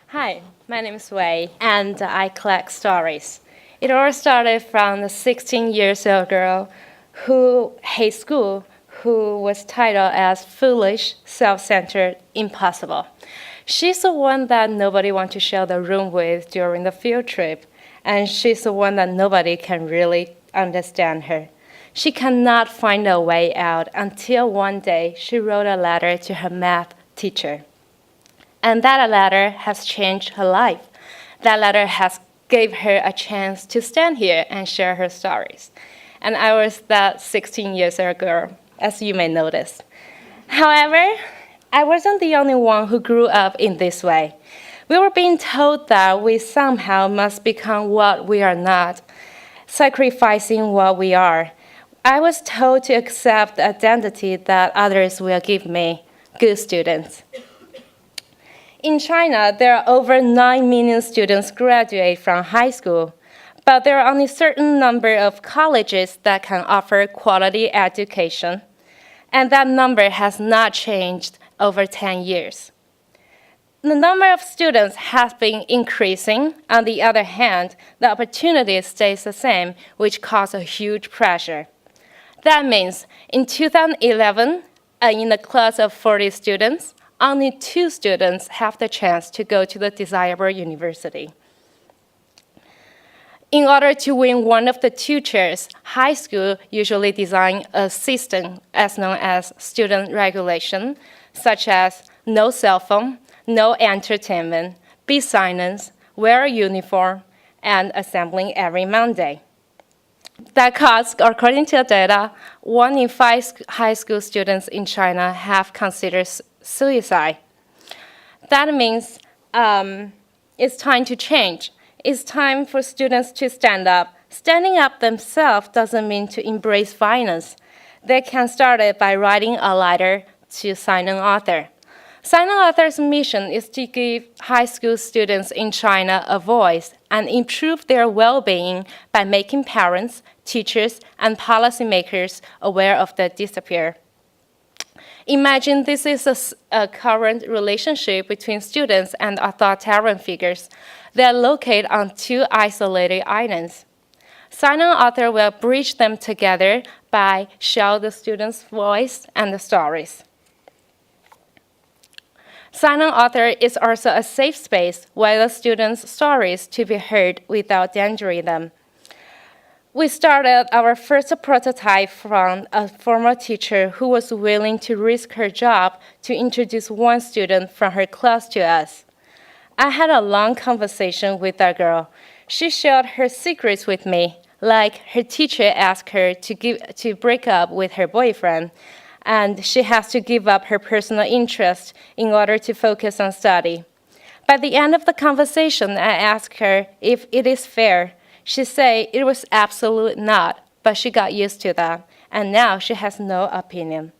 Hi, my name is Wei, and I collect stories. It all started from the 16 years old girl who hates school, who was titled as foolish, self-centered, impossible. She's the one that nobody wants to share the room with during the field trip, and she's the one that nobody can really understand her. She cannot find a way out until one day she wrote a letter to her math teacher. And that letter has changed her life. That letter has gave her a chance to stand here and share her stories. And I was that 16 years old girl, as you may notice. However, I wasn't the only one who grew up in this way. We were being told that we somehow must become what we are not, sacrificing what we are. I was told to accept the identity that others will give me, good students. In China, there are over 9 million students graduate from high school, but there are only a certain number of colleges that can offer quality education, and that number has not changed over 10 years. The number of students has been increasing. On the other hand, the opportunity stays the same, which causes a huge pressure. That means in 2011, in the class of 40 students, only 2 students have the chance to go to the desirable university. In order to win one of the 2 chairs, high school usually design a system as known as student regulation, such as no cell phone, no entertainment, be silent, wear a uniform, and assembling every Monday. That caused, according to the data, 1 in 5 high school students in China have considered suicide. That means it's time to change. It's time for students to stand up. Standing up themselves doesn't mean to embrace violence. They can start it by writing a letter to silent author. Silent Author's mission is to give high school students in China a voice and improve their well-being by making parents, teachers, and policymakers aware of the disappear. Imagine this is a current relationship between students and authoritarian figures. They are located on 2 isolated islands. Silent Author will bridge them together by showing the students' voice and the stories. Silent Author is also a safe space where the students' stories to be heard without endangering them. We started our first prototype from a former teacher who was willing to risk her job to introduce 1 student from her class to us. I had a long conversation with that girl. She shared her secrets with me, like her teacher asked her to break up with her boyfriend, and she has to give up her personal interest in order to focus on study. By the end of the conversation, I asked her if it is fair. She said it was absolutely not, but she got used to that, and now she has no opinion.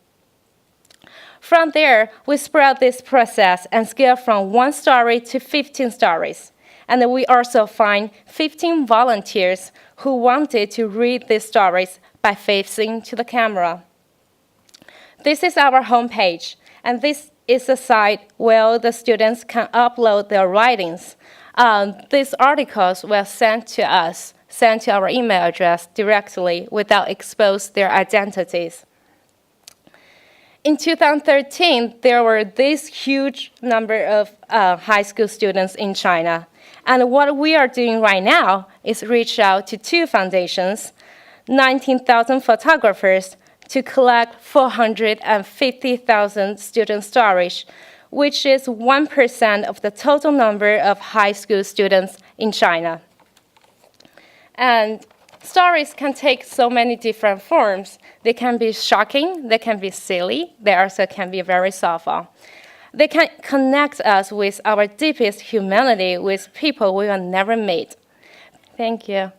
From there, we spread this process and scale from 1 story to 15 stories. And we also find 15 volunteers who wanted to read these stories by facing to the camera. This is our homepage, and this is a site where the students can upload their writings. These articles were sent to us, sent to our email address directly without exposing their identities. In 2013, there were this huge number of high school students in China. And what we are doing right now is reach out to 2 foundations, 19,000 photographers, to collect 450,000 student stories, which is 1% of the total number of high school students in China. And stories can take so many different forms. They can be shocking, they can be silly, they also can be very soulful. They can connect us with our deepest humanity, with people we will never meet. Thank you.